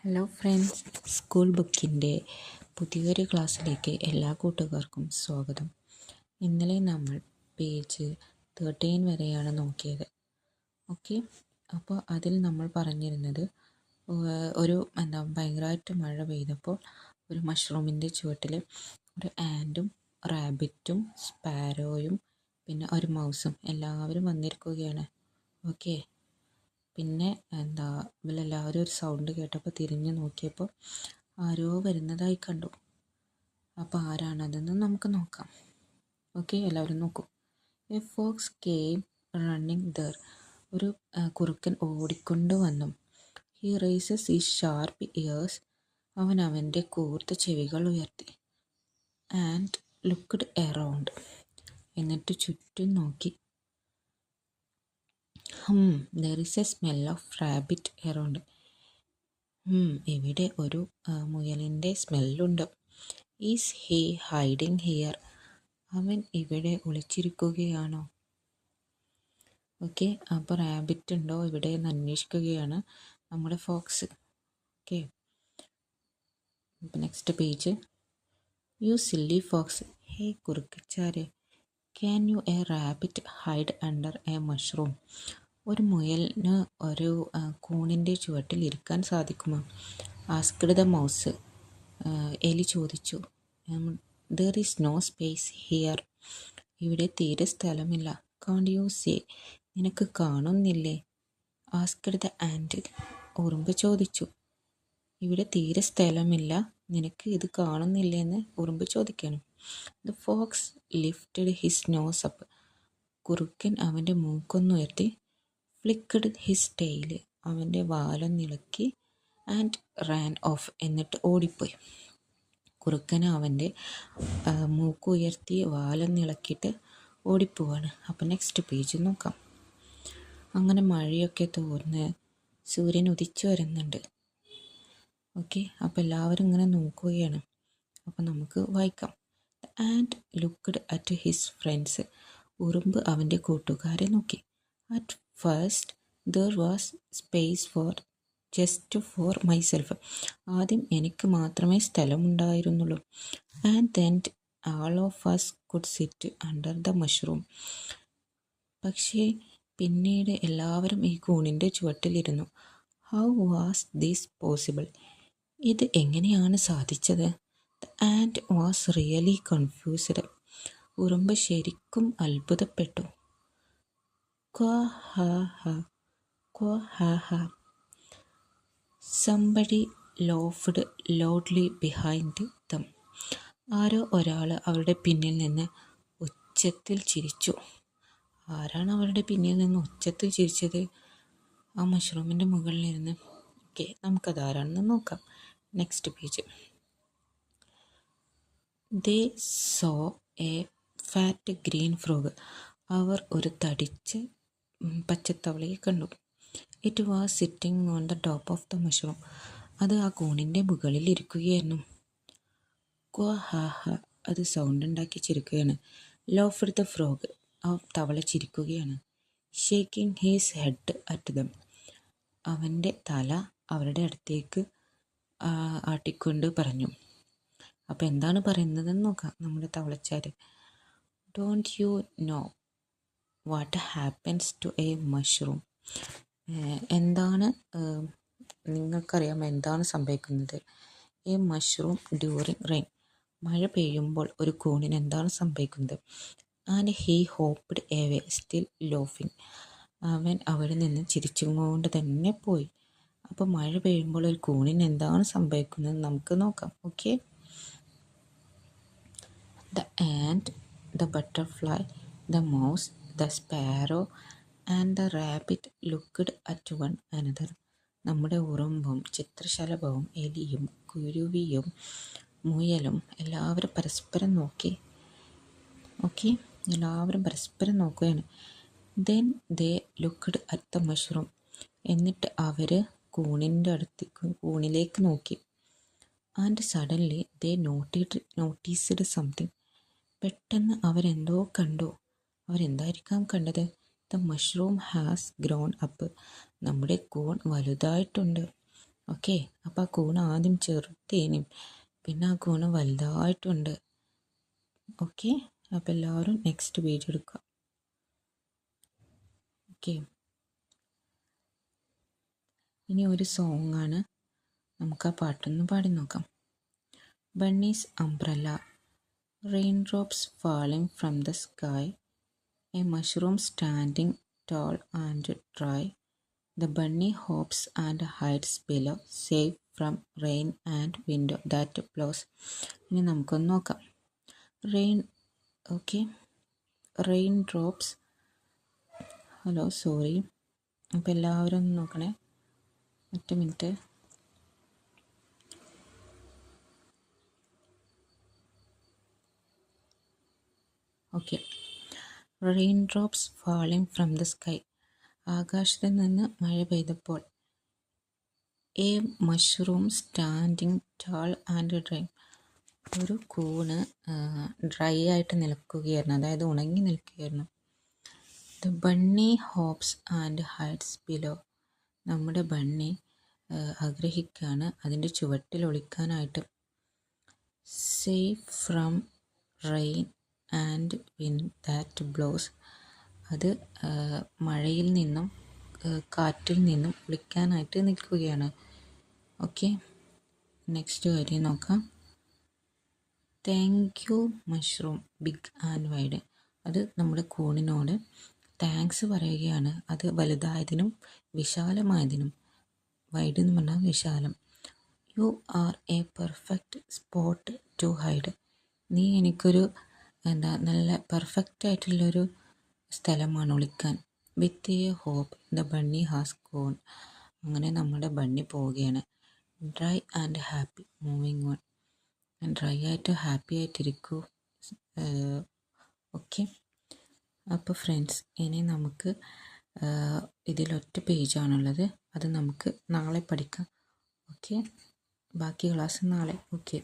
Hello friends, school ബുക്കിൻ്റെ പുതിയൊരു ക്ലാസ്സിലേക്ക് എല്ലാ കൂട്ടുകാർക്കും സ്വാഗതം. ഇന്നലെ നമ്മൾ പേജ് 13 വരെയാണ് നോക്കിയത്. ഓക്കെ, അപ്പോൾ അതിൽ നമ്മൾ പറഞ്ഞിരുന്നത് ഒരു ഭയങ്കരമായിട്ട് മഴ പെയ്തപ്പോൾ ഒരു മഷ്റൂമിൻ്റെ ചുവട്ടിൽ ഒരു ആൻറ്റും റാബിറ്റും സ്പാരോയും പിന്നെ ഒരു മൗസും എല്ലാവരും വന്നിരിക്കുകയാണ്. ഓക്കെ, പിന്നെ ഇവരെല്ലാവരും ഒരു സൗണ്ട് കേട്ടപ്പോൾ തിരിഞ്ഞു നോക്കിയപ്പോൾ ആരോ വരുന്നതായി കണ്ടു. അപ്പോൾ ആരാണതെന്ന് നമുക്ക് നോക്കാം. ഓക്കെ, എല്ലാവരും നോക്കൂ. A fox came running there. ഒരു കുറുക്കൻ ഓടിക്കൊണ്ട് വന്നു. ഹി റൈസസ് ഈ ഷാർപ്പ് ഇയേഴ്സ്. അവൻ അവൻ്റെ കൂർത്ത ചെവികൾ ഉയർത്തി. And looked around. എന്നിട്ട് ചുറ്റും നോക്കി. There is a smell of rabbit around. ഇവിടെ ഒരു മുയലിൻ്റെ സ്മെല്ലുണ്ട്. Is he hiding here. അവൻ ഇവിടെ ഒളിച്ചിരിക്കുകയാണോ? ഓക്കെ, അപ്പോൾ റാബിറ്റ് ഉണ്ടോ ഇവിടെ എന്ന് അന്വേഷിക്കുകയാണ് നമ്മുടെ fox. Okay, next page. You silly fox. Hey കുറുക്കച്ചാരെ, can you a rabbit hide under a mushroom. ഒരു മുയലിന് ഒരു കൂണിൻ്റെ ചുവട്ടിൽ ഇരിക്കാൻ സാധിക്കുമോ? Asked the mouse. എലി ചോദിച്ചു. There is no space here. ഇവിടെ തീരെ സ്ഥലമില്ല. Can't you see. നിനക്ക് കാണുന്നില്ലേ? Asked the ant. ഉറുമ്പ് ചോദിച്ചു. ഇവിടെ തീരെ സ്ഥലമില്ല, നിനക്ക് ഇത് കാണുന്നില്ലെന്ന് ഉറുമ്പ് ചോദിക്കണം. The fox lifted his nose up. കുറുക്കൻ അവൻ്റെ മൂക്കൊന്നുയർത്തി. ഫ്ലിക്കഡ് ഹിസ് ടെയിൽ. അവൻ്റെ വാലൊന്നിളക്കി. And Rann of. എന്നിട്ട് ഓടിപ്പോയി. കുറുക്കന് അവൻ്റെ മൂക്കുയർത്തി വാലൊന്നിളക്കിയിട്ട് ഓടിപ്പോവാണ്. അപ്പം നെക്സ്റ്റ് പേജ് നോക്കാം. അങ്ങനെ മഴയൊക്കെ തോർന്ന് സൂര്യൻ ഉദിച്ചു വരുന്നുണ്ട്. ഓക്കെ, അപ്പോൾ എല്ലാവരും ഇങ്ങനെ നോക്കുകയാണ്. അപ്പം നമുക്ക് വായിക്കാം. And looked at his friends. ഉറുമ്പ് അവൻ്റെ കൂട്ടുകാരെ നോക്കി. At first there was space for just for myself. ആദ്യം എനിക്ക് മാത്രമേ സ്ഥലമുണ്ടായിരുന്നുള്ളൂ. And then all of us could sit under the mushroom. പക്ഷേ പിന്നീട് എല്ലാവരും ഈ കൂണിൻ്റെ ചുവട്ടിലിരുന്നു. How was this possible. ഇത് എങ്ങനെയാണ് സാധിച്ചത്? The ant was really confused. ഉറുമ്പ് ശരിക്കും അത്ഭുതപ്പെട്ടു. ക്വാ ഹാ ഹാ, ക്വാ ഹാ ഹാ. Somebody laughed loudly behind them. ആരോ ഒരാൾ അവരുടെ പിന്നിൽ നിന്ന് ഉച്ചത്തിൽ ചിരിച്ചു. ആരാണ് അവരുടെ പിന്നിൽ നിന്ന് ഉച്ചത്തിൽ ചിരിച്ചത്? ആ മഷ്റൂമിൻ്റെ മുകളിലിരുന്ന്. ഓക്കെ, നമുക്കതാരാണെന്ന് നോക്കാം. Next page. They saw a fat green frog. അവർ ഒരു തടിച്ച പച്ചത്തവളയെ കണ്ടു. It was sitting on the top of the mushroom. അത് ആ കൂണിൻ്റെ മുകളിൽ ഇരിക്കുകയായിരുന്നു. ക്വാ ഹാ ഹാ, അത് സൗണ്ട് ഉണ്ടാക്കി ചിരിക്കുകയാണ്. ലോഫ്ഡ് ദ ഫ്രോഗ്, ആ തവള ചിരിക്കുകയാണ്. Shaking his head at them. അവൻ്റെ തല അവരുടെ അടുത്തേക്ക് ആട്ടിക്കൊണ്ട് പറഞ്ഞു. അപ്പോൾ എന്താണ് പറയുന്നതെന്ന് നോക്കാം നമ്മുടെ തവളച്ചാർ. Don't you know what happens to a mushroom. എന്താണ് നിങ്ങൾക്കറിയാമോ എന്താണ് സംഭവിക്കുന്നത്? A mushroom during rain. മഴ പെയ്യുമ്പോൾ ഒരു കൂണിന് എന്താണ് സംഭവിക്കുന്നത്? And he hopped away still ലോഫിങ്. അവൻ അവിടെ നിന്ന് ചിരിച്ചുകൊണ്ട് തന്നെ പോയി. അപ്പോൾ മഴ പെയ്യുമ്പോൾ ഒരു കൂണിന് എന്താണ് സംഭവിക്കുന്നത് നമുക്ക് നോക്കാം. Okay, the and, the butterfly, the mouse, the sparrow and the rabbit looked at one another. നമ്മുടെ ഉറുമ്പും ചിത്രശലഭവും എലിയും കുരുവിയും മുയലും എല്ലാവരും പരസ്പരം നോക്കി. ഓക്കെ, എല്ലാവരും പരസ്പരം നോക്കുകയാണ്. Then they looked at the mushroom. എന്നിട്ട് അവർ കൂണിലേക്ക് നോക്കി. And suddenly they noticed something. പെട്ടെന്ന് അവരെന്തോ കണ്ടു. അവരെന്തായിരിക്കാം കണ്ടത്? The mushroom has grown up. നമ്മുടെ കൂൺ വലുതായിട്ടുണ്ട്. ഓക്കെ, അപ്പോൾ ആ കൂണ് ആദ്യം ചെറുതേനും പിന്നെ ആ കൂണ് വലുതായിട്ടുണ്ട്. ഓക്കെ, അപ്പോൾ എല്ലാവരും നെക്സ്റ്റ് പേജ് എടുക്കുക. ഓക്കെ, ഇനി ഒരു സോങ്ങാണ്, നമുക്ക് ആ പാട്ടൊന്ന് പാടി നോക്കാം. Bunny's umbrella, raindrops falling from the sky, a mushroom standing tall and dry, the bunny hops and hides below, safe from rain and wind that blows. ഇനി നമുക്കൊന്ന് നോക്കാം. Rain, okay, raindrops, hello sorry, അപ്പോൾ എല്ലാവരും ഒന്ന് നോക്കണേ, ഒറ്റ minute. Okay, raindrops falling from the sky, ആകാശത്ത് നിന്ന് മഴ പെയ്തപ്പോൾ. A mushroom standing tall and dry, ഒരു കൂണ് ഡ്രൈ ആയിട്ട് നിൽക്കുകയായിരുന്നു, അതായത് ഉണങ്ങി നിൽക്കുകയായിരുന്നു. The bunny hops and hides below, നമ്മുടെ ബണ്ണി ആഗ്രഹിക്കുകയാണ് അതിൻ്റെ ചുവട്ടിൽ ഒളിക്കാനായിട്ട്. Safe from rain and wind that blows, അത് മഴയിൽ നിന്നും കാറ്റിൽ നിന്നും ഒളിക്കാനായിട്ട് നിൽക്കുകയാണ്. ഓക്കെ, നെക്സ്റ്റ് കാര്യം നോക്കാം. Thank you mushroom big and wide, അത് നമ്മുടെ കൂണിനോട് താങ്ക്സ് പറയുകയാണ്, അത് വലുതായതിനും വിശാലമായതിനും. വൈഡ് എന്ന് പറഞ്ഞാൽ വിശാലം. You are a perfect spot to hide, നീ എനിക്കൊരു നല്ല പെർഫെക്റ്റ് ആയിട്ടുള്ളൊരു സ്ഥലമാണ് ഒളിക്കാൻ. With a hop the bunny has gone, അങ്ങനെ നമ്മുടെ ബണ്ണി പോവുകയാണ്. Dry and happy moving on, dry ആയിട്ട് ഹാപ്പി ആയിട്ടിരിക്കൂ. ഓക്കെ, അപ്പോൾ ഫ്രണ്ട്സ്, ഇനി നമുക്ക് ഇതിലൊറ്റ പേജാണുള്ളത്, അത് നമുക്ക് നാളെ പഠിക്കാം. ഓക്കെ, ബാക്കി ക്ലാസ് നാളെ. ഓക്കെ.